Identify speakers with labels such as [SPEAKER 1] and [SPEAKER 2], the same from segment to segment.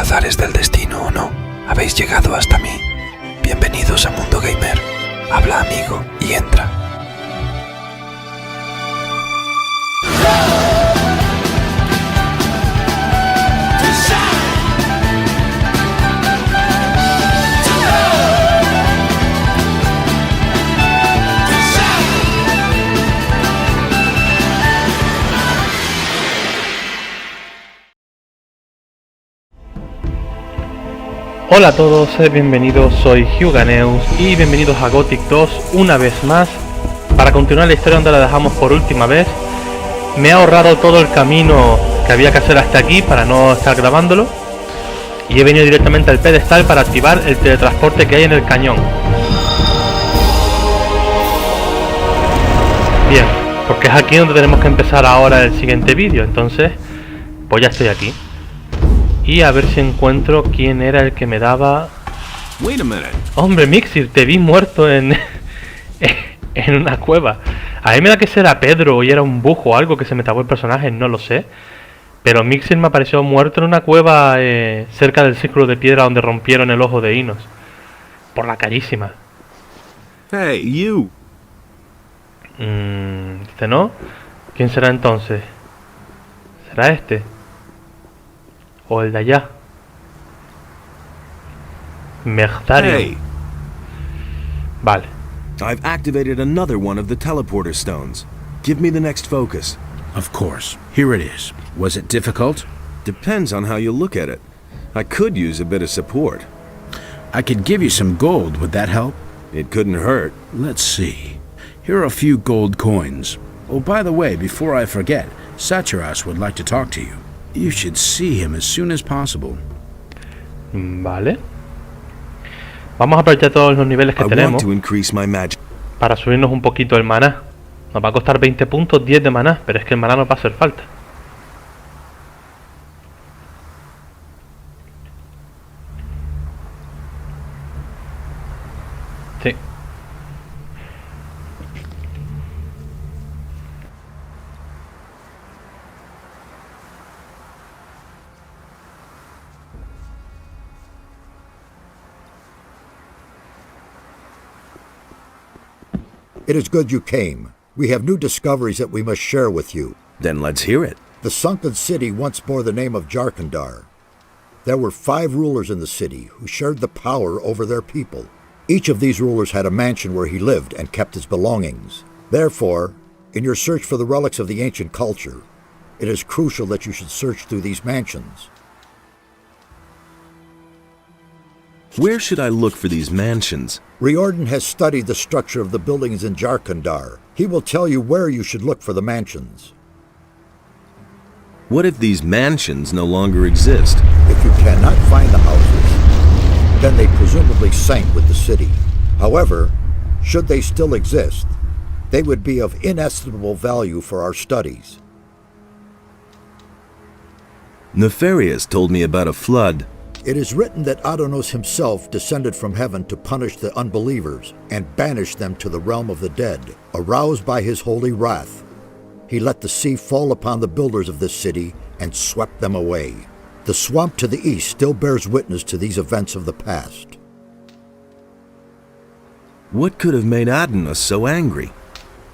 [SPEAKER 1] azares del destino o no, habéis llegado hasta mí. Bienvenidos a Mundo Gamer. Habla amigo y entra.
[SPEAKER 2] Hola a todos, bienvenidos, soy Huganeus y bienvenidos a Gothic 2 una vez más para continuar la historia donde la dejamos por última vez. Me he ahorrado todo el camino que había que hacer hasta aquí para no estar grabándolo y he venido directamente al pedestal para activar el teletransporte que hay en el cañón. Bien, porque es aquí donde tenemos que empezar ahora el siguiente vídeo, entonces pues ya estoy aquí. Y a ver si encuentro quién era el que me daba... Hombre, Mixir, te vi muerto en una cueva. A mí me da que será Pedro y era un bug o algo que se me tapó el personaje, no lo sé. Pero Mixir me apareció muerto en una cueva cerca del círculo de piedra donde rompieron el ojo de Inos. Por la carísima.
[SPEAKER 3] Hey, you.
[SPEAKER 2] ¿Este no? ¿Quién será entonces? ¿Será este? O el de allá. Misterio.
[SPEAKER 3] Hey.
[SPEAKER 2] Vale.
[SPEAKER 3] I've activated another one of the teleporter stones. Give me the next focus.
[SPEAKER 4] Of course. Here it is. Was it difficult?
[SPEAKER 3] Depends on how you look at it. I could use a bit of support.
[SPEAKER 4] I could give you some gold. Would that help?
[SPEAKER 3] It couldn't hurt.
[SPEAKER 4] Let's see. Here are a few gold coins. Oh, by the way, before I forget, Sacharas would like to talk to you. You should see him as soon as possible.
[SPEAKER 2] Vale. Vamos a aprovechar todos los niveles que tenemos para subirnos un poquito el maná. Nos va a costar 20 puntos, 10 de maná, pero es que el maná nos va a hacer falta. Sí.
[SPEAKER 5] It is good you came. We have new discoveries that we must share with you.
[SPEAKER 3] Then let's hear it.
[SPEAKER 5] The sunken city once bore the name of Jharkendar. There were 5 rulers in the city who shared the power over their people. Each of these rulers had a mansion where he lived and kept his belongings. Therefore, in your search for the relics of the ancient culture, it is crucial that you should search through these mansions.
[SPEAKER 3] Where should I look for these mansions?
[SPEAKER 5] Riordan has studied the structure of the buildings in Jharkendar. He will tell you where you should look for the mansions.
[SPEAKER 3] What if these mansions no longer exist?
[SPEAKER 5] If you cannot find the houses, then they presumably sank with the city. However, should they still exist, they would be of inestimable value for our studies.
[SPEAKER 3] Nefarious told me about a flood.
[SPEAKER 5] It is written that Adonos himself descended from heaven to punish the unbelievers and banish them to the realm of the dead. Aroused by his holy wrath, he let the sea fall upon the builders of this city and swept them away. The swamp to the east still bears witness to these events of the past.
[SPEAKER 3] What could have made Adonos so angry?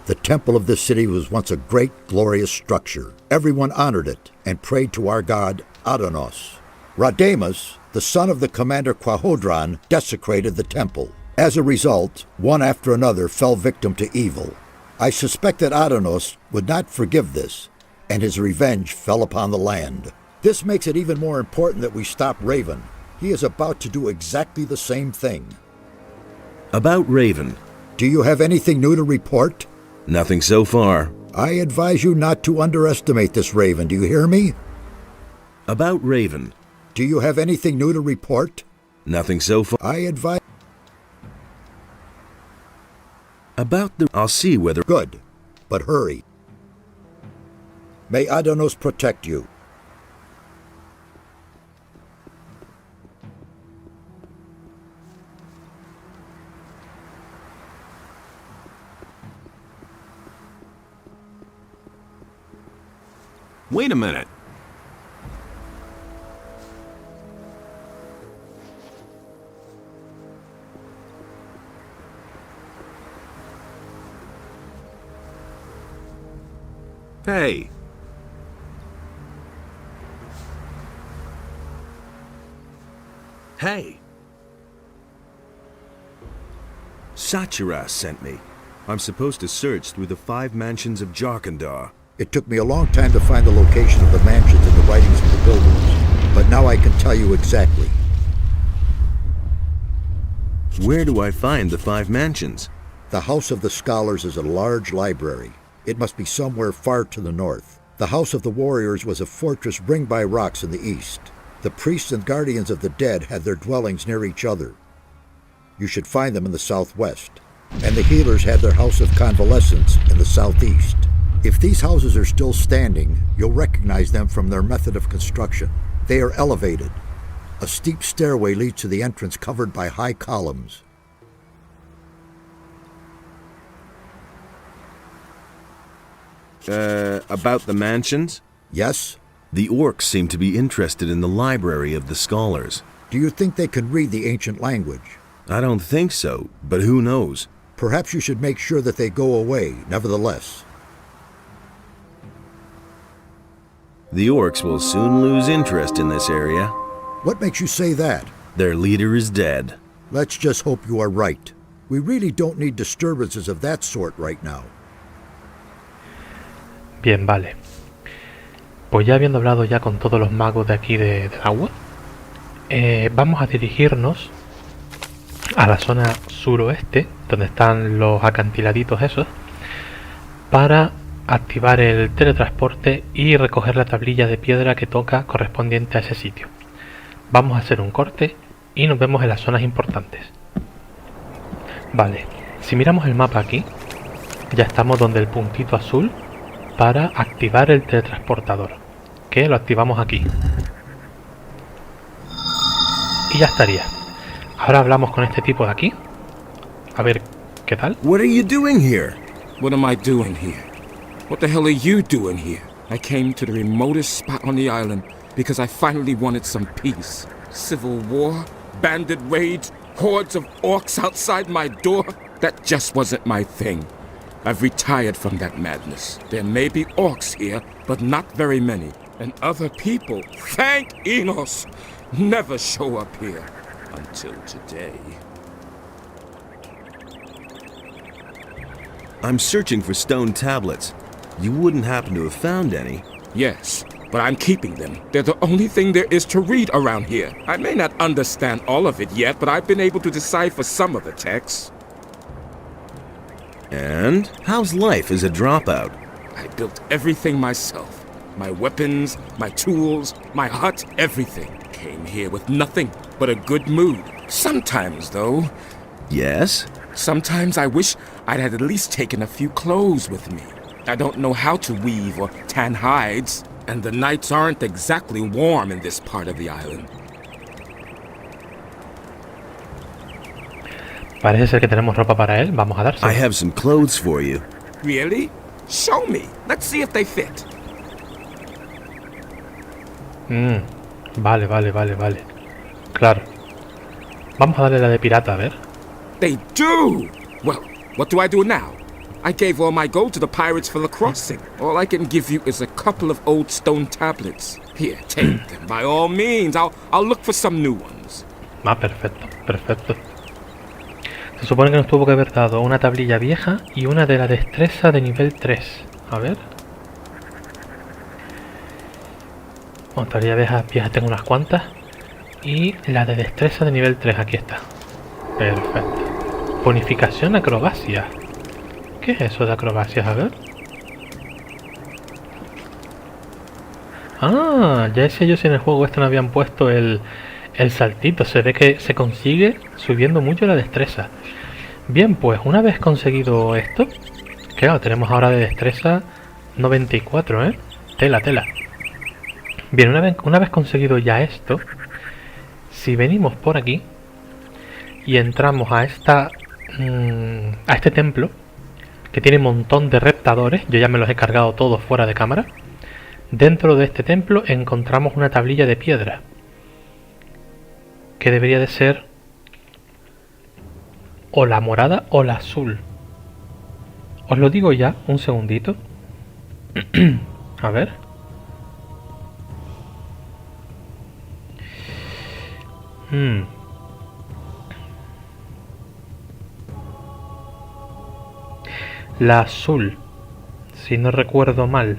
[SPEAKER 5] The temple of this city was once a great, glorious structure. Everyone honored it and prayed to our god Adonos. Radamus, the son of the commander Quahodran, desecrated the temple. As a result, one after another fell victim to evil. I suspect that Adonos would not forgive this, and his revenge fell upon the land. This makes it even more important that we stop Raven. He is about to do exactly the same thing.
[SPEAKER 3] About Raven.
[SPEAKER 5] Do you have anything new to report?
[SPEAKER 3] Nothing so far.
[SPEAKER 5] I advise you not to underestimate this Raven, do you hear me?
[SPEAKER 3] About Raven.
[SPEAKER 5] Do you have anything new to report?
[SPEAKER 3] Nothing so far.
[SPEAKER 5] I advise...
[SPEAKER 3] About the... I'll see whether...
[SPEAKER 5] Good, but hurry. May Adonos protect you.
[SPEAKER 3] Wait a minute. Hey. Hey. Sachiras sent me. I'm supposed to search through the 5 mansions of Jharkendar.
[SPEAKER 5] It took me a long time to find the location of the mansions in the writings of the builders, but now I can tell you exactly.
[SPEAKER 3] Where do I find the 5 mansions?
[SPEAKER 5] The House of the Scholars is a large library. It must be somewhere far to the north. The House of the Warriors was a fortress ringed by rocks in the east. The priests and guardians of the dead had their dwellings near each other. You should find them in the southwest. And the healers had their House of Convalescence in the southeast. If these houses are still standing, you'll recognize them from their method of construction. They are elevated. A steep stairway leads to the entrance covered by high columns.
[SPEAKER 3] About the mansions?
[SPEAKER 5] Yes?
[SPEAKER 3] The orcs seem to be interested in the library of the scholars.
[SPEAKER 5] Do you think they can read the ancient language?
[SPEAKER 3] I don't think so, but who knows?
[SPEAKER 5] Perhaps you should make sure that they go away, nevertheless.
[SPEAKER 3] The orcs will soon lose interest in this area.
[SPEAKER 5] What makes you say that?
[SPEAKER 3] Their leader is dead.
[SPEAKER 5] Let's just hope you are right. We really don't need disturbances of that sort right now.
[SPEAKER 2] Bien, vale. Pues ya habiendo hablado ya con todos los magos de aquí del agua, vamos a dirigirnos a la zona suroeste, donde están los acantiladitos esos, para activar el teletransporte y recoger la tablilla de piedra que toca correspondiente a ese sitio. Vamos a hacer un corte y nos vemos en las zonas importantes. Vale, si miramos el mapa aquí, ya estamos donde el puntito azul para activar el teletransportador, que lo activamos aquí. Y ya estaría. Ahora hablamos con este tipo de aquí. A ver, ¿qué tal?
[SPEAKER 3] What are you doing here?
[SPEAKER 6] What am I doing here? What the hell are you doing here? I came to the remotest spot on the island because I finally wanted some peace. Civil war, bandit raids, hordes of orcs outside my door. That just wasn't my thing. I've retired from that madness. There may be orcs here, but not very many. And other people, thank Enos, never show up here. Until today.
[SPEAKER 3] I'm searching for stone tablets. You wouldn't happen to have found any?
[SPEAKER 6] Yes, but I'm keeping them. They're the only thing there is to read around here. I may not understand all of it yet, but I've been able to decipher some of the texts.
[SPEAKER 3] And? How's life as a dropout?
[SPEAKER 6] I built everything myself. My weapons, my tools, my hut, everything. Came here with nothing but a good mood. Sometimes, though...
[SPEAKER 3] Yes?
[SPEAKER 6] Sometimes I wish I'd had at least taken a few clothes with me. I don't know how to weave or tan hides, and the nights aren't exactly warm in this part of the island.
[SPEAKER 2] Parece ser que tenemos ropa para él. Vamos a dársela.
[SPEAKER 3] I have some clothes for you.
[SPEAKER 6] Really? Show me. Let's see if they fit.
[SPEAKER 2] Vale. Claro. Vamos a darle la de pirata, a ver.
[SPEAKER 6] They do! Well, what do I do now? I gave all my gold to the pirates for the crossing. All I can give you is a couple of old stone tablets. Here, take them. By all means, I'll look for some new ones.
[SPEAKER 2] Perfecto. Se supone que nos tuvo que haber dado una tablilla vieja y una de la destreza de nivel 3. A ver. Bueno, tablilla vieja tengo unas cuantas. Y la de destreza de nivel 3, aquí está. Perfecto. Bonificación acrobacia. ¿Qué es eso de acrobacias? A ver. Ah, ya decía yo si en el juego este no habían puesto el saltito. Se ve que se consigue subiendo mucho la destreza. Bien, pues una vez conseguido esto, claro, tenemos ahora de destreza 94, ¿eh? Tela. Bien, una vez conseguido ya esto, si venimos por aquí y entramos a este templo, que tiene un montón de reptadores, yo ya me los he cargado todos fuera de cámara. Dentro de este templo encontramos una tablilla de piedra, que debería de ser o la morada o la azul. Os lo digo ya, un segundito. A ver. La azul, si no recuerdo mal,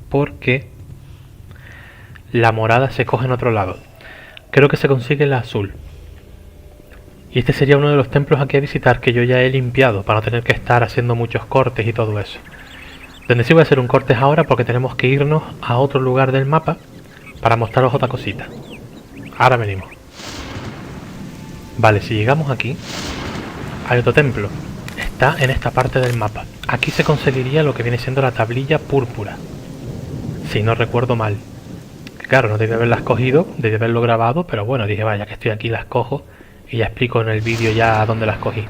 [SPEAKER 2] porque la morada se coge en otro lado. Creo que se consigue la azul. Y este sería uno de los templos aquí a visitar que yo ya he limpiado para no tener que estar haciendo muchos cortes y todo eso. Donde sí voy a hacer un corte es ahora porque tenemos que irnos a otro lugar del mapa para mostraros otra cosita. Ahora venimos. Vale, si llegamos aquí, hay otro templo. Está en esta parte del mapa. Aquí se conseguiría lo que viene siendo la tablilla púrpura. Si no recuerdo mal. Claro, no debí haberlas cogido, debí haberlo grabado, pero bueno, dije, vaya, que estoy aquí, las cojo y ya explico en el vídeo ya dónde las cogí.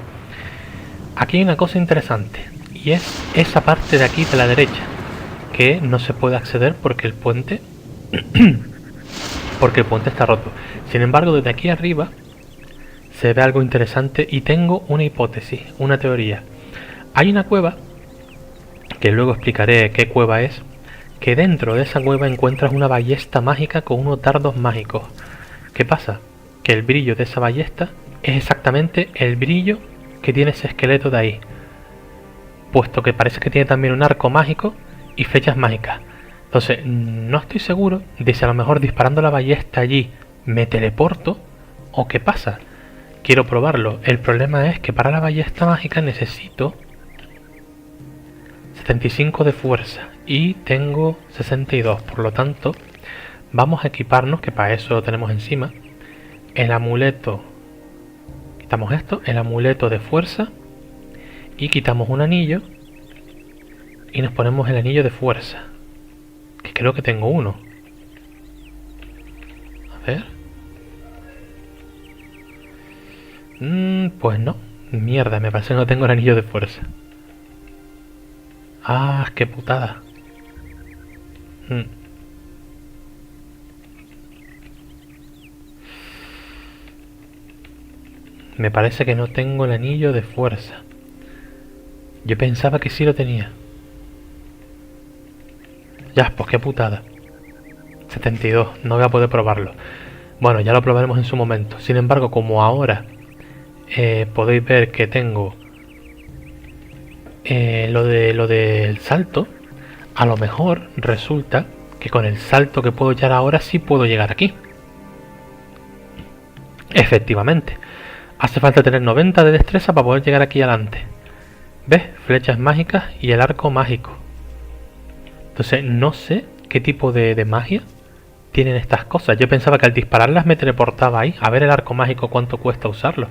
[SPEAKER 2] Aquí hay una cosa interesante, y es esa parte de aquí de la derecha, que no se puede acceder porque el puente está roto. Sin embargo, desde aquí arriba se ve algo interesante y tengo una hipótesis, una teoría. Hay una cueva, que luego explicaré qué cueva es, que dentro de esa cueva encuentras una ballesta mágica con unos dardos mágicos. ¿Qué pasa? Que el brillo de esa ballesta es exactamente el brillo que tiene ese esqueleto de ahí, puesto que parece que tiene también un arco mágico y flechas mágicas. Entonces no estoy seguro de si a lo mejor disparando la ballesta allí me teleporto o qué pasa. Quiero probarlo. El problema es que para la ballesta mágica necesito 75 de fuerza y tengo 62, por lo tanto vamos a equiparnos, que para eso lo tenemos encima, el amuleto. Quitamos esto, el amuleto de fuerza, y quitamos un anillo y nos ponemos el anillo de fuerza, que creo que tengo uno. A ver. Pues no. Mierda, me parece que no tengo el anillo de fuerza. Ah, qué putada. Me parece que no tengo el anillo de fuerza. Yo pensaba que sí lo tenía. Ya, pues qué putada. 72, no voy a poder probarlo. Bueno, ya lo probaremos en su momento. Sin embargo, como ahora podéis ver que tengo lo del salto, a lo mejor resulta que con el salto que puedo echar ahora sí puedo llegar aquí. Efectivamente, hace falta tener 90 de destreza para poder llegar aquí adelante. ¿Ves? Flechas mágicas y el arco mágico. Entonces no sé qué tipo de magia tienen estas cosas. Yo pensaba que al dispararlas me teleportaba ahí. A ver el arco mágico, cuánto cuesta usarlo.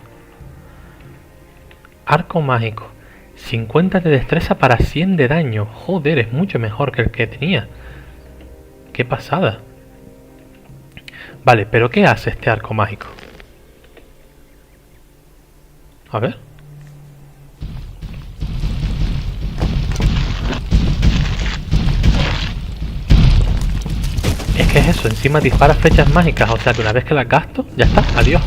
[SPEAKER 2] Arco mágico, 50 de destreza para 100 de daño. Joder, es mucho mejor que el que tenía. Qué pasada. Vale, pero ¿qué hace este arco mágico? A ver. Es que es eso, encima dispara flechas mágicas, o sea que una vez que las gasto, ya está, adiós.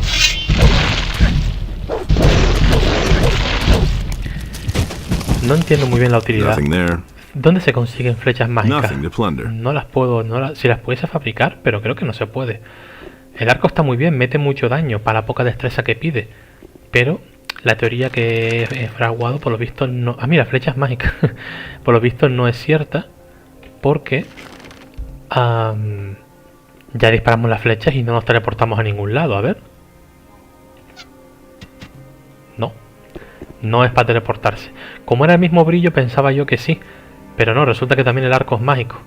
[SPEAKER 2] No entiendo muy bien la utilidad. ¿Dónde se consiguen flechas mágicas? No las puedo, si las pudiese fabricar, pero creo que no se puede. El arco está muy bien, mete mucho daño para la poca destreza que pide, pero la teoría que he fraguado por lo visto no... Ah, mira, flechas mágicas. Por lo visto no es cierta, porque ya disparamos las flechas y no nos teleportamos a ningún lado. A ver. No es para teleportarse. Como era el mismo brillo pensaba yo que sí, pero no, resulta que también el arco es mágico.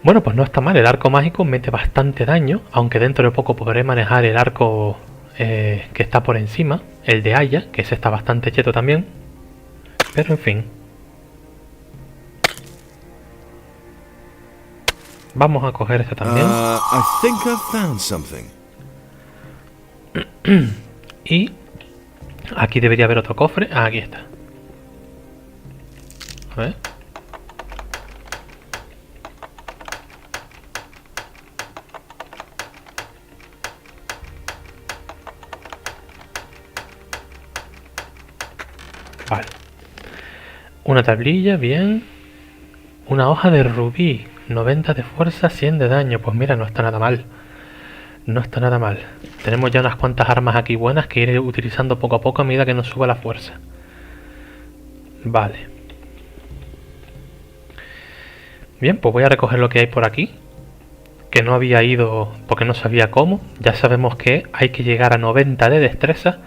[SPEAKER 2] Bueno, pues no está mal, el arco mágico mete bastante daño, aunque dentro de poco podré manejar el arco que está por encima, el de Aya, que ese está bastante cheto también. Pero en fin. Vamos a coger este también.
[SPEAKER 3] I think I found something.
[SPEAKER 2] Y aquí debería haber otro cofre. Ah, aquí está. A ver. Vale. Una tablilla, bien. Una hoja de rubí. 90 de fuerza, 100 de daño. Pues mira, no está nada mal. No está nada mal. Tenemos ya unas cuantas armas aquí buenas que iré utilizando poco a poco a medida que nos suba la fuerza. Vale. Bien, pues voy a recoger lo que hay por aquí. Que no había ido porque no sabía cómo. Ya sabemos que hay que llegar a 90 de destreza.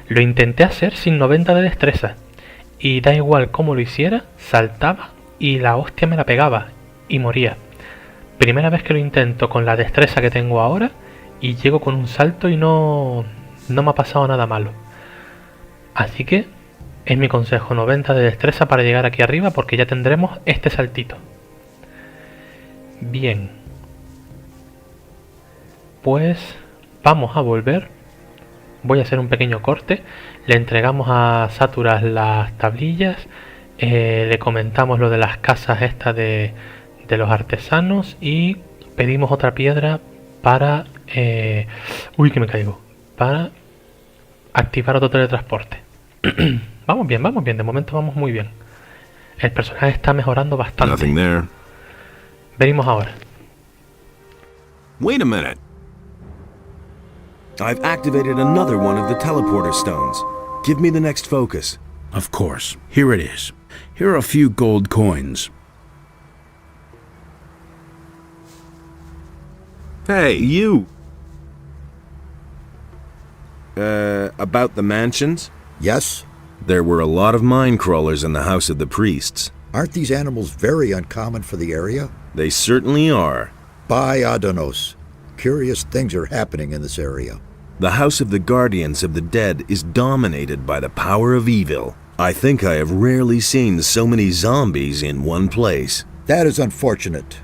[SPEAKER 2] Lo intenté hacer sin 90 de destreza. Y da igual cómo lo hiciera, saltaba y la hostia me la pegaba y moría. Primera vez que lo intento con la destreza que tengo ahora y llego con un salto y no me ha pasado nada malo. Así que es mi consejo, 90 de destreza para llegar aquí arriba porque ya tendremos este saltito. Bien. Pues vamos a volver. Voy a hacer un pequeño corte. Le entregamos a Saturas las tablillas. Le comentamos lo de las casas estas de los artesanos. Y pedimos otra piedra para... uy, que me caigo. Para activar otro teletransporte. Vamos bien, vamos bien. De momento vamos muy bien. El personaje está mejorando bastante.
[SPEAKER 3] Nothing there.
[SPEAKER 2] Veremos ahora.
[SPEAKER 3] Wait a minute. I've activated another one of the teleporter stones. Give me the next focus.
[SPEAKER 4] Of course. Here it is. Here are a few gold coins.
[SPEAKER 3] Hey, you! About the mansions?
[SPEAKER 5] Yes?
[SPEAKER 3] There were a lot of mine crawlers in the house of the priests.
[SPEAKER 5] Aren't these animals very uncommon for the area?
[SPEAKER 3] They certainly are.
[SPEAKER 5] By Adonos. Curious things are happening in this area.
[SPEAKER 3] The house of the guardians of the dead is dominated by the power of evil. I think I have rarely seen so many zombies in one place.
[SPEAKER 5] That is unfortunate.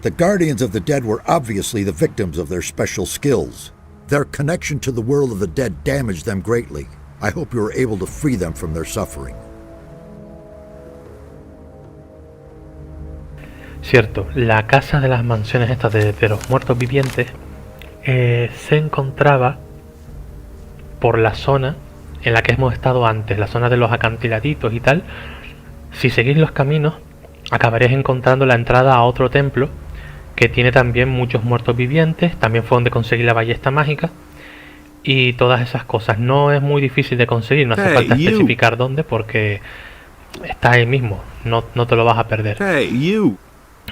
[SPEAKER 5] The guardians of the dead were obviously the victims of their special skills. Their connection to the world of the dead damaged them greatly. I hope you are able to free them from their suffering.
[SPEAKER 2] Cierto, la casa de las mansiones estas de los muertos vivientes se encontraba por la zona en la que hemos estado antes, la zona de los acantiladitos y tal. Si seguís los caminos acabaréis encontrando la entrada a otro templo que tiene también muchos muertos vivientes. También fue donde conseguí la ballesta mágica y todas esas cosas. No es muy difícil de conseguir, no hace falta especificar dónde porque está ahí mismo, no te lo vas a perder.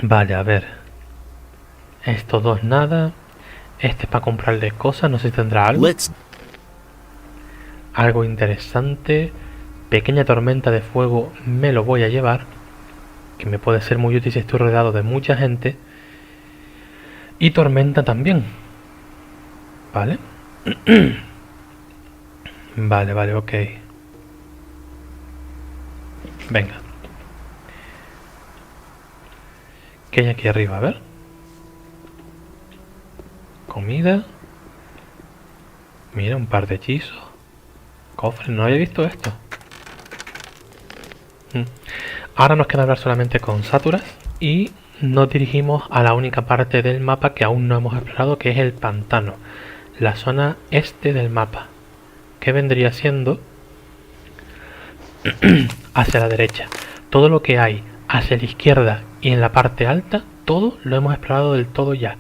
[SPEAKER 2] Vale, a ver. Estos dos nada. Este es para comprarle cosas, no sé si tendrá algo. Algo interesante. Pequeña tormenta de fuego me lo voy a llevar, que me puede ser muy útil si estoy rodeado de mucha gente. Y tormenta también. Vale. Vale, ok. Venga. ¿Qué hay aquí arriba? A ver. Comida. Mira, un par de hechizos. Cofres, no había visto esto. Ahora nos queda hablar solamente con Saturas y nos dirigimos a la única parte del mapa que aún no hemos explorado, que es el pantano, la zona este del mapa, que vendría siendo hacia la derecha. Todo lo que hay hacia la izquierda y en la parte alta, todo lo hemos explorado del todo ya.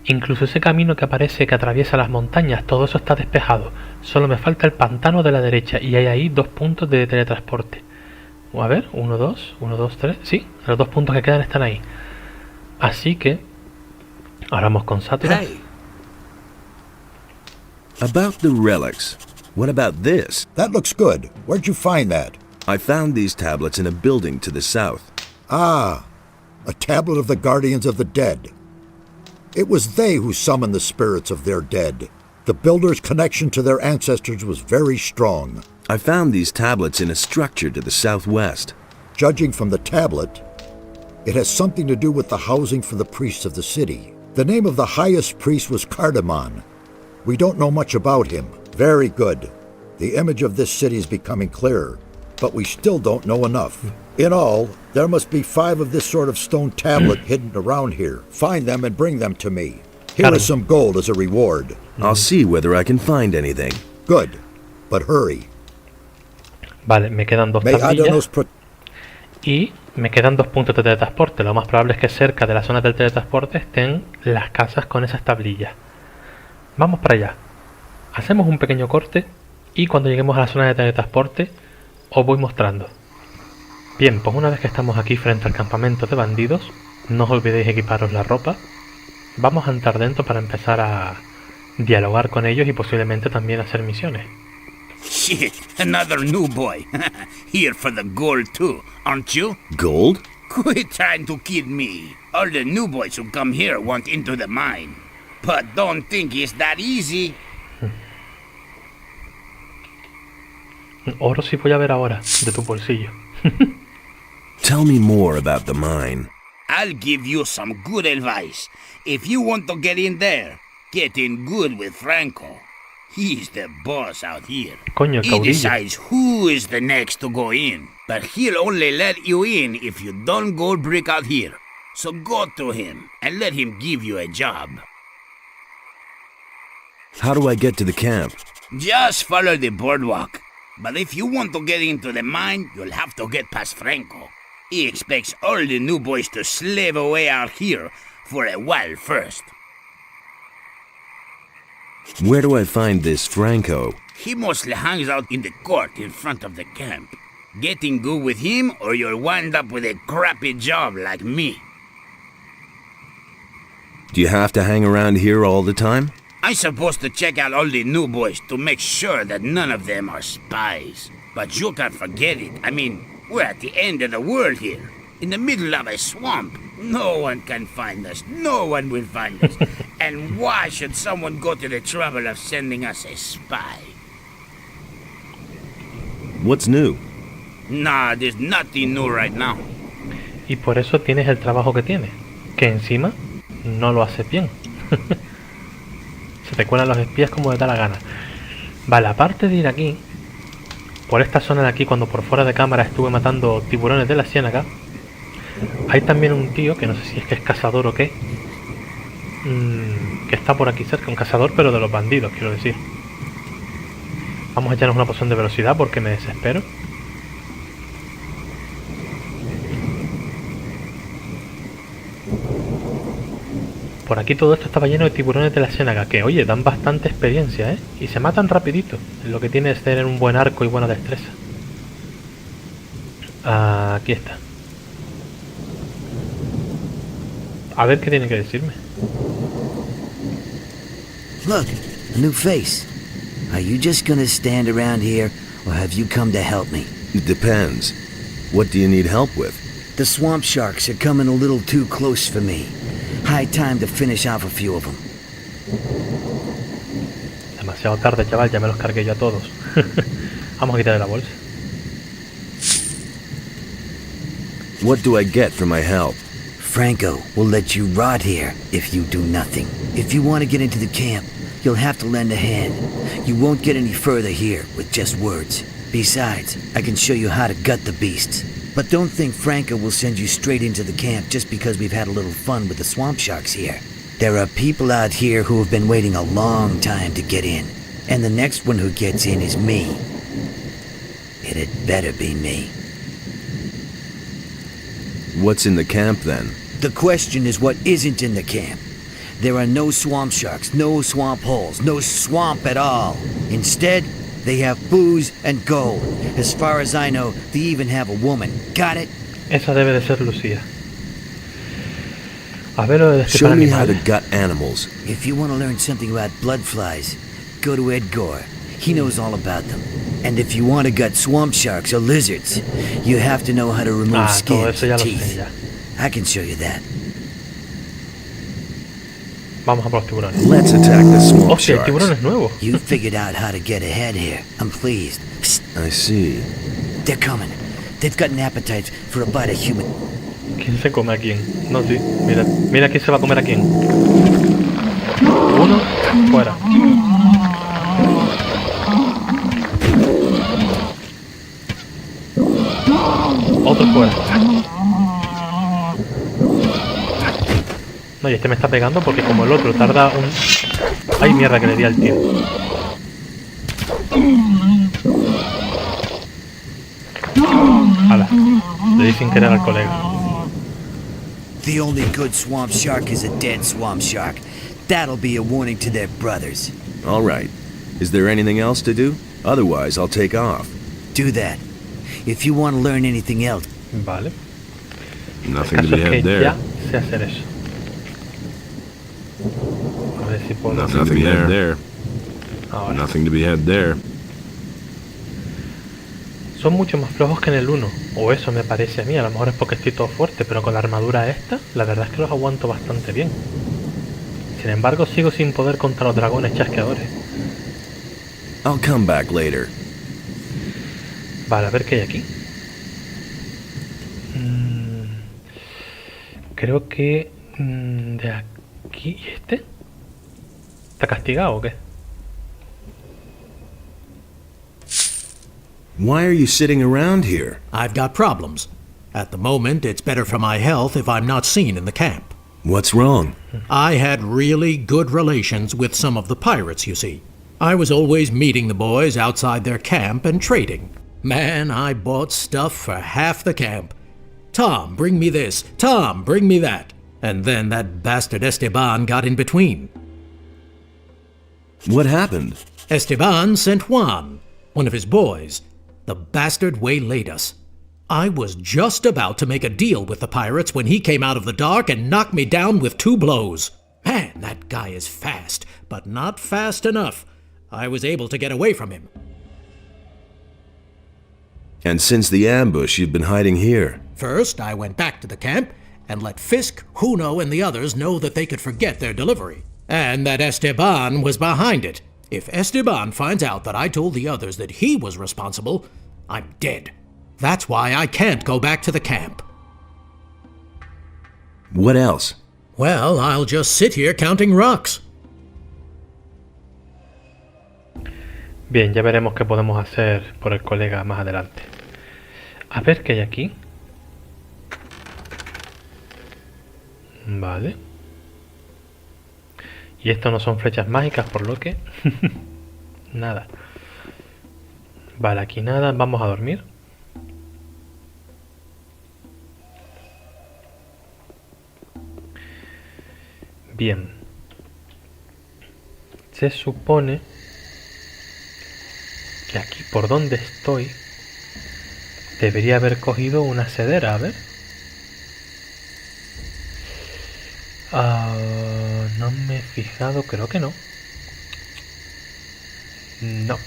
[SPEAKER 2] Incluso ese camino que aparece que atraviesa las montañas, todo eso está despejado. Solo me falta el pantano de la derecha y hay ahí 2 puntos de teletransporte. A ver, 1, 2, 3. Sí, los 2 puntos que quedan están ahí. Así que ahora vamos con Saturas.
[SPEAKER 3] Hey. About the relics. What about this?
[SPEAKER 5] That looks good. Where'd you find that?
[SPEAKER 3] I found these tablets in a building to the south.
[SPEAKER 5] Ah, a tablet of the guardians of the dead. It was they who summoned the spirits of their dead. The builder's connection to their ancestors was very strong.
[SPEAKER 3] I found these tablets in a structure to the southwest.
[SPEAKER 5] Judging from the tablet, it has something to do with the housing for the priests of the city. The name of the highest priest was Cardamon. We don't know much about him. Very good. The image of this city is becoming clearer, but we still don't know enough. In all, there must be 5 of this sort of stone tablet hidden around here. Find them and bring them to me. Here is some gold as a reward.
[SPEAKER 3] I'll see whether I can find anything.
[SPEAKER 5] Good, but hurry.
[SPEAKER 2] Vale, me quedan 2 tablillas. Y Me quedan 2 puntos de teletransporte. Lo más probable es que cerca de la zona del teletransporte estén las casas con esas tablillas. Vamos para allá. Hacemos un pequeño corte y cuando lleguemos a la zona de teletransporte os voy mostrando. Bien, pues una vez que estamos aquí frente al campamento de bandidos, no os olvidéis equiparos la ropa. Vamos a entrar dentro para empezar a dialogar con ellos y posiblemente también hacer misiones.
[SPEAKER 7] Shit, another new boy. Here for the gold too, aren't you?
[SPEAKER 3] Gold?
[SPEAKER 7] Quit trying to kid me. All the new boys who come here want into the mine. But don't think it's that easy.
[SPEAKER 2] Oro sí voy a ver ahora, de tu bolsillo.
[SPEAKER 3] Tell me more about the mine.
[SPEAKER 7] I'll give you some good advice. If you want to get in there, get in good with Franco. He's the boss out here.
[SPEAKER 2] Coño, el
[SPEAKER 7] He
[SPEAKER 2] caudillo.
[SPEAKER 7] decides who is the next to go in. But he'll only let you in if you don't gold brick out here. So go to him and let him give you a job.
[SPEAKER 3] How do I get to the camp?
[SPEAKER 7] Just follow the boardwalk. But if you want to get into the mine, you'll have to get past Franco. He expects all the new boys to slave away out here for a while first.
[SPEAKER 3] Where do I find this Franco?
[SPEAKER 7] He mostly hangs out in the court in front of the camp. Getting good with him or you'll wind up with a crappy job like me.
[SPEAKER 3] Do you have to hang around here all the time?
[SPEAKER 7] I'm supposed to check out all the new boys to make sure that none of them are spies. But you can't forget it. I mean, we're at the end of the world here. In the middle of a swamp. No one can find us. No one will find us. And why should someone go to the trouble of sending us a spy?
[SPEAKER 3] What's new?
[SPEAKER 7] Nah, there's nothing new right now.
[SPEAKER 2] Y por eso tienes el trabajo que tienes, que encima no lo haces bien. Se te cuelan los espías como te da la gana. Vale, aparte de ir aquí, por esta zona de aquí, cuando por fuera de cámara estuve matando tiburones de la ciénaga, hay también un tío, que no sé si es que es cazador o qué, que está por aquí cerca, un cazador pero de los bandidos, quiero decir. Vamos a echarnos una poción de velocidad porque me desespero. Por aquí todo esto estaba lleno de tiburones de la ciénaga, que oye, dan bastante experiencia, ¿eh? Y se matan rapidito. Lo que tiene es tener un buen arco y buena destreza. Aquí está. A ver qué tiene que decirme.
[SPEAKER 8] Look, a new face. Are you just gonna stand around here, or have you come to help me?
[SPEAKER 3] It depends. What do you need help with?
[SPEAKER 8] The swamp sharks are coming a little too close for me. High time to finish off a few of them.
[SPEAKER 2] Demasiado tarde, chaval, ya me los cargué yo a todos. Vamos a quitarle la bolsa.
[SPEAKER 3] What do I get for my help?
[SPEAKER 8] Franco will let you rot here if you do nothing. If you want to get into the camp, you'll have to lend a hand. You won't get any further here with just words. Besides, I can show you how to gut the beasts. But don't think Franco will send you straight into the camp just because we've had a little fun with the swamp sharks here. There are people out here who have been waiting a long time to get in. And the next one who gets in is me. It had better be me.
[SPEAKER 3] What's in the camp then?
[SPEAKER 8] The question is what isn't in the camp. There are no swamp sharks, no swamp holes, no swamp at all. Instead, they have booze and gold. As far as I know, they even have a woman. Got it?
[SPEAKER 2] Esa debe de ser Lucía. A ver lo de
[SPEAKER 3] Show
[SPEAKER 2] destripar
[SPEAKER 3] me how to
[SPEAKER 2] animales.
[SPEAKER 3] gut animals.
[SPEAKER 8] If you want to learn something about blood flies, go to Edgar. He knows all about them. And if you want to gut swamp sharks or lizards, you have to know how to remove
[SPEAKER 2] Todo
[SPEAKER 8] skins
[SPEAKER 2] eso ya
[SPEAKER 8] and
[SPEAKER 2] lo sé
[SPEAKER 8] teeth.
[SPEAKER 2] ya.
[SPEAKER 8] I can show you that.
[SPEAKER 2] Vamos a por los tiburones.
[SPEAKER 3] Let's attack the swamp
[SPEAKER 2] Hostia, el tiburón
[SPEAKER 3] sharks.
[SPEAKER 2] es nuevo.
[SPEAKER 8] You figured out how to get ahead here. I'm pleased. Psst,
[SPEAKER 3] I see.
[SPEAKER 8] they're coming. They've got an appetite for a bite of human.
[SPEAKER 2] ¿Quién se come a quién? No, sí. Mira, mira quién se va a comer a quién. Uno, fuera. Otro fuera. No, y este me está pegando porque como el otro tarda un... ¡Ay, mierda que le di al tío! ¡Hala! Le di sin querer al colega.
[SPEAKER 8] The only good swamp shark is a dead swamp shark. That'll be a warning to their brothers.
[SPEAKER 3] All right. Is there anything else to do? Otherwise, I'll take off.
[SPEAKER 8] Do that. If you want to learn anything else.
[SPEAKER 2] Vale.
[SPEAKER 3] Nothing
[SPEAKER 2] El
[SPEAKER 3] to
[SPEAKER 2] caso
[SPEAKER 3] be
[SPEAKER 2] es que
[SPEAKER 3] had there.
[SPEAKER 2] ya sé hacer eso. A ver si puedo.
[SPEAKER 3] Nothing to be had there.
[SPEAKER 2] Ahora.
[SPEAKER 3] Nothing to be had there.
[SPEAKER 2] Son mucho más flojos que en el 1. O eso me parece a mí. A lo mejor es porque estoy todo fuerte. Pero con la armadura esta, la verdad es que los aguanto bastante bien. Sin embargo, sigo sin poder contra los dragones chasqueadores.
[SPEAKER 3] I'll come back later.
[SPEAKER 2] Vale, a ver qué hay aquí. Creo que... de aquí... ¿Y este? ¿Está castigado o qué?
[SPEAKER 3] Why are you sitting around here?
[SPEAKER 9] I've got problems. At the moment, it's better for my health if I'm not seen in the camp.
[SPEAKER 3] What's wrong?
[SPEAKER 9] I had really good relations with some of the pirates, you see. I was always meeting the boys outside their camp and trading. Man, I bought stuff for half the camp. Tom, bring me this. Tom, bring me that. And then that bastard Esteban got in between.
[SPEAKER 3] What happened?
[SPEAKER 9] Esteban sent Juan, one of his boys. The bastard waylaid us. I was just about to make a deal with the pirates when he came out of the dark and knocked me down with 2 blows. Man, that guy is fast, but not fast enough. I was able to get away from him.
[SPEAKER 3] And since the ambush, you've been hiding here.
[SPEAKER 9] First, I went back to the camp and let Fisk, Juno, and the others know that they could forget their delivery. And that Esteban was behind it. If Esteban finds out that I told the others that he was responsible, I'm dead. That's why I can't go back to the camp.
[SPEAKER 3] What else?
[SPEAKER 9] Well, I'll just sit here counting rocks.
[SPEAKER 2] Bien, ya veremos qué podemos hacer por el colega más adelante. A ver qué hay aquí. Vale. Y esto no son flechas mágicas, por lo que... nada. Vale, aquí nada. Vamos a dormir. Bien. Se supone que aquí por donde estoy debería haber cogido una sedera, a ver. No me he fijado, creo que no. No.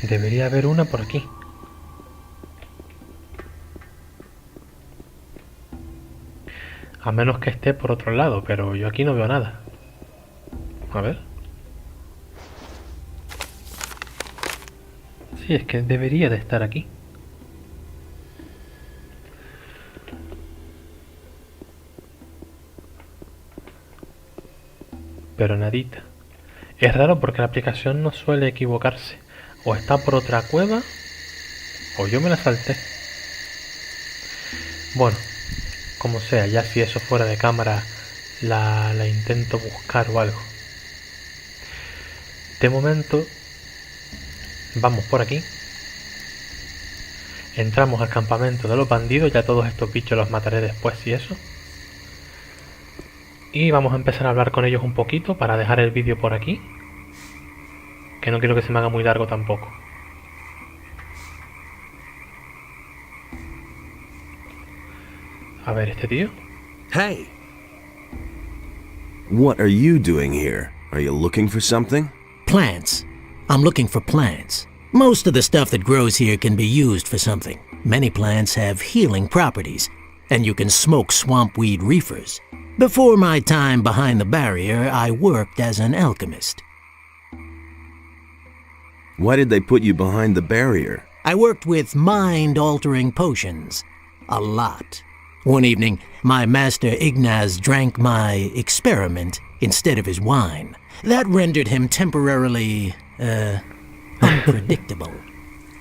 [SPEAKER 2] Debería haber una por aquí. A menos que esté por otro lado, pero yo aquí no veo nada. A ver. Sí, es que debería de estar aquí. Pero nadita. Es raro porque la aplicación no suele equivocarse. O está por otra cueva, o yo me la salté. Bueno, como sea, ya si eso fuera de cámara la intento buscar o algo. De momento vamos por aquí. Entramos al campamento de los bandidos. Ya todos estos bichos los mataré después y eso. Y vamos a empezar a hablar con ellos un poquito para dejar el vídeo por aquí, que no quiero que se me haga muy largo tampoco. A ver, este tío.
[SPEAKER 3] Hey! What are you doing here? Are you looking for something?
[SPEAKER 9] Plants. I'm looking for plants. Most of the stuff that grows here can be used for something. Many plants have healing properties, and you can smoke swamp weed reefers. Before my time behind the barrier, I worked as an alchemist.
[SPEAKER 3] Why did they put you behind the barrier?
[SPEAKER 9] I worked with mind-altering potions. A lot. One evening, my master Ignaz drank my experiment instead of his wine. That rendered him temporarily, unpredictable.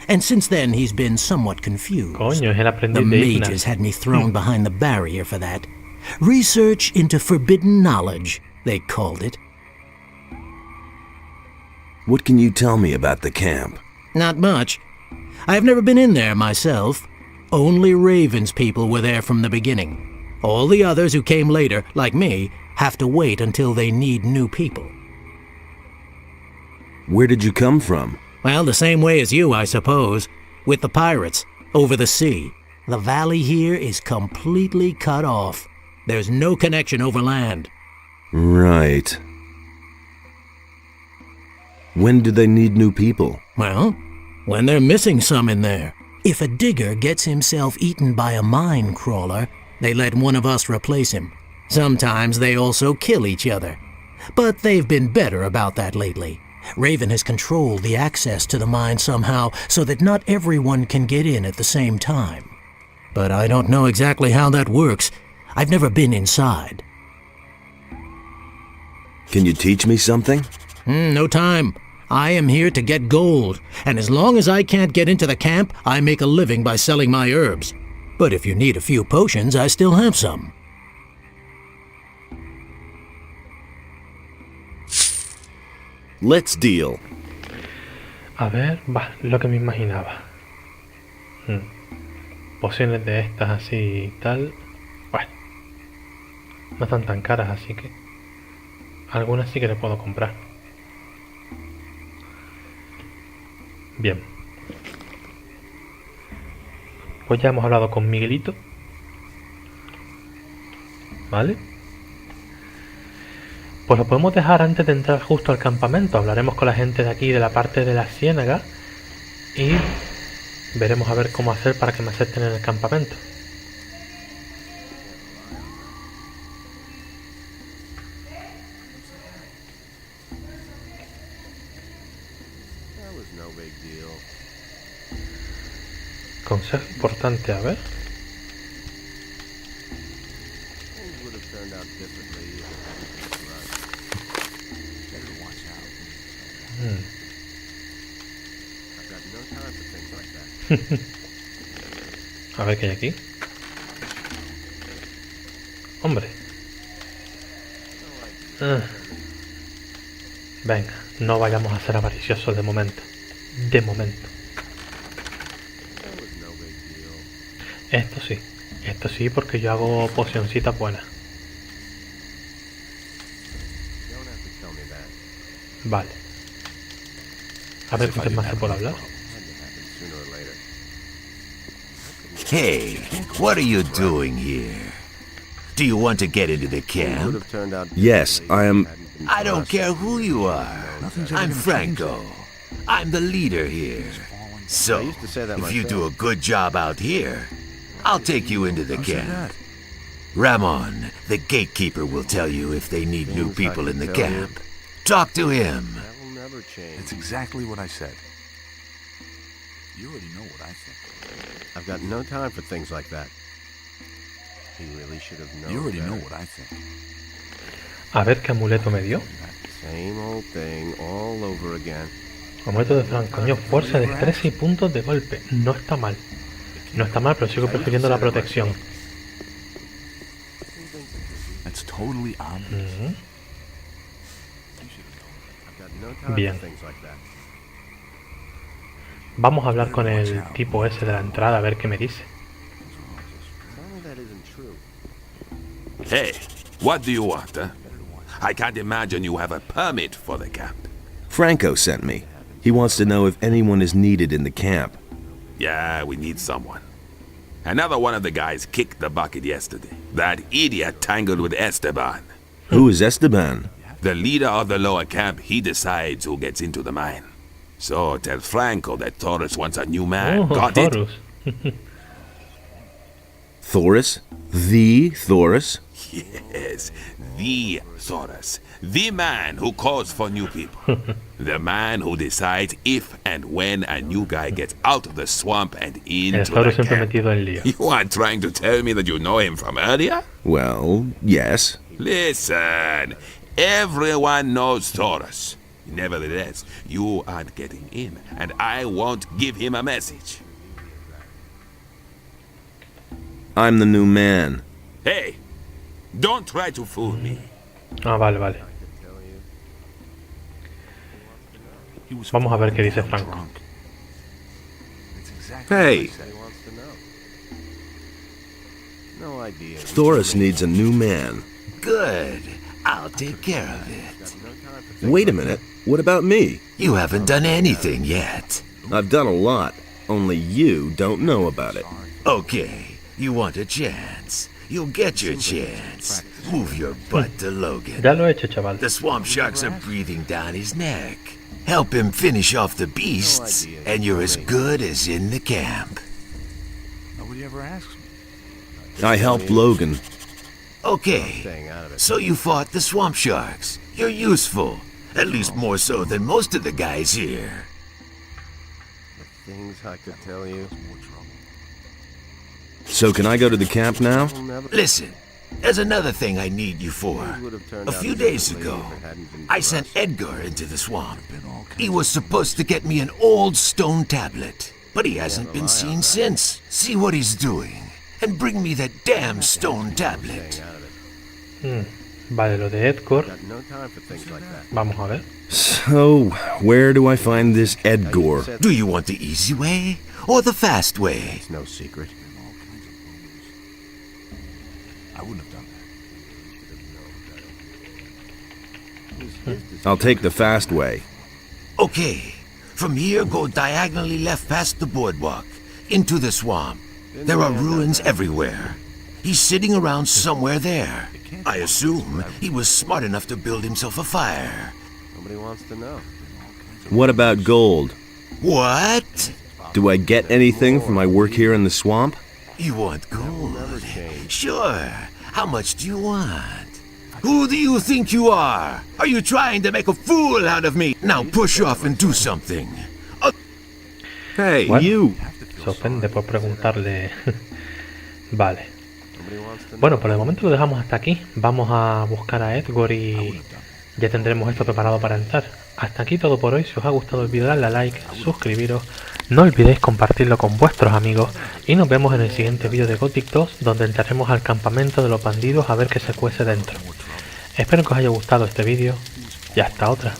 [SPEAKER 9] And since then, he's been somewhat confused.
[SPEAKER 2] Coño, es el aprendiz
[SPEAKER 9] The
[SPEAKER 2] de Ignaz.
[SPEAKER 9] mages had me thrown behind the barrier for that. Research into forbidden knowledge, they called it.
[SPEAKER 3] What can you tell me about the camp?
[SPEAKER 9] Not much. I've never been in there myself. Only Raven's people were there from the beginning. All the others who came later, like me, have to wait until they need new people.
[SPEAKER 3] Where did you come from?
[SPEAKER 9] Well, the same way as you, I suppose. With the pirates, over the sea. The valley here is completely cut off. There's no connection over land.
[SPEAKER 3] Right. When do they need new people?
[SPEAKER 9] Well, when they're missing some in there. If a digger gets himself eaten by a mine crawler, they let one of us replace him. Sometimes they also kill each other. But they've been better about that lately. Raven has controlled the access to the mine somehow so that not everyone can get in at the same time. But I don't know exactly how that works. I've never been inside.
[SPEAKER 3] Can you teach me something?
[SPEAKER 9] No time. I am here to get gold, and as long as I can't get into the camp, I make a living by selling my herbs. But if you need a few potions, I still have some.
[SPEAKER 3] Let's deal.
[SPEAKER 2] A ver, va, lo que me imaginaba. Pociones de estas así y tal. Bueno, no están tan caras, así que algunas sí que le puedo comprar. Bien. Pues ya hemos hablado con Miguelito. ¿Vale? Pues lo podemos dejar antes de entrar justo al campamento. Hablaremos con la gente de aquí, de la parte de la ciénaga, y veremos a ver cómo hacer para que me acepten en el campamento. Consejo importante, a ver. A ver qué hay aquí. Hombre. Venga, no vayamos a ser avariciosos de momento. De momento. Esto sí, porque yo hago pocioncitas buenas. Vale. A ver qué más se puede hablar.
[SPEAKER 10] Hey, what are you doing here? Do you want to get into the camp?
[SPEAKER 3] Yes, I am...
[SPEAKER 10] I don't care who you are. I'm Franco. I'm the leader here. So, if you do a good job out here, I'll take you into the camp. Ramon, the gatekeeper, will tell you if they need new people in the camp. Talk to him.
[SPEAKER 11] It's exactly what I said. You already know what I think.
[SPEAKER 12] I've got no time for things like that. He really should have known.
[SPEAKER 11] You already know what I think.
[SPEAKER 2] A ver qué amuleto me dio.
[SPEAKER 12] Same old thing all over again.
[SPEAKER 2] Amuleto de Franco, coño, fuerza, destreza y puntos de golpe. No está mal. No está mal, pero sigo prefiriendo la protección.
[SPEAKER 11] That's totally obvious.
[SPEAKER 2] Bien. Vamos a hablar con el tipo ese de la entrada a ver qué me dice.
[SPEAKER 13] Hey, what do you want, huh? I can't imagine you have a permit for the camp.
[SPEAKER 3] Franco sent me. He wants to know if anyone is needed in the camp.
[SPEAKER 13] Yeah, we need someone. Another one of the guys kicked the bucket yesterday. That idiot tangled with Esteban.
[SPEAKER 3] Who is Esteban?
[SPEAKER 13] The leader of the lower camp, he decides who gets into the mine. So tell Franco that Taurus wants a new man. Got
[SPEAKER 2] Taurus.
[SPEAKER 13] it?
[SPEAKER 3] Thoris? The Thoris?
[SPEAKER 13] Yes, the Taurus. The man who calls for new people. The man who decides if and when a new guy gets out of the swamp and into the camp. You are trying to tell me that you know him from earlier?
[SPEAKER 3] Well, yes.
[SPEAKER 13] Listen, everyone knows Taurus. Nevertheless, you aren't getting in, and I won't give him a message.
[SPEAKER 3] I'm the new man.
[SPEAKER 13] Hey, don't try to fool me.
[SPEAKER 2] Ah, vale. Vamos a ver qué dice Franco.
[SPEAKER 3] Hey,
[SPEAKER 12] No idea.
[SPEAKER 3] Thoris needs a new man.
[SPEAKER 10] Good. I'll take care of it.
[SPEAKER 3] Wait a minute. What about me?
[SPEAKER 10] You haven't done anything yet.
[SPEAKER 3] I've done a lot. Only you don't know about it.
[SPEAKER 10] Okay. You want a chance. You'll get your chance. Move your butt to Logan.
[SPEAKER 2] Ya lo he hecho, chaval.
[SPEAKER 10] The swamp sharks are breathing down his neck. Help him finish off the beasts, and you're as good as in the camp.
[SPEAKER 11] Nobody ever asks me.
[SPEAKER 3] I helped Logan.
[SPEAKER 10] Okay, so you fought the swamp sharks. You're useful. At least more so than most of the guys here.
[SPEAKER 12] The things I could tell you.
[SPEAKER 3] So can I go to the camp now?
[SPEAKER 10] Listen, there's another thing I need you for. A few days ago, I sent Edgar into the swamp. He was supposed to get me an old stone tablet, but he hasn't been seen since. See what he's doing, and bring me that damn stone tablet.
[SPEAKER 2] Vale, lo de Edgar. Vamos a ver.
[SPEAKER 3] So, where do I find this Edgar?
[SPEAKER 10] Do you want the easy way or the fast way?
[SPEAKER 12] It's no secret.
[SPEAKER 11] I wouldn't have done that.
[SPEAKER 3] I'll take the fast way.
[SPEAKER 10] Okay, from here go diagonally left past the boardwalk, into the swamp. There are ruins everywhere. He's sitting around somewhere there. I assume he was smart enough to build himself a fire.
[SPEAKER 12] Nobody wants to know.
[SPEAKER 3] What about gold?
[SPEAKER 10] What?
[SPEAKER 3] Do I get anything for my work here in the swamp?
[SPEAKER 10] You want gold? Sure. How much do you want? Who do you think you are? Are you trying to make a fool out of me? Now push off and do something.
[SPEAKER 3] Hey,
[SPEAKER 2] What?
[SPEAKER 3] you!
[SPEAKER 2] Sorprende por preguntarle. Vale. Bueno, por el momento lo dejamos hasta aquí. Vamos a buscar a Edgar y ya tendremos esto preparado para entrar. Hasta aquí todo por hoy. Si os ha gustado el vídeo, dadle a like, suscribiros. No olvidéis compartirlo con vuestros amigos. Y nos vemos en el siguiente vídeo de Gothic 2, donde entraremos al campamento de los bandidos a ver qué se cuece dentro. Espero que os haya gustado este vídeo y hasta otra.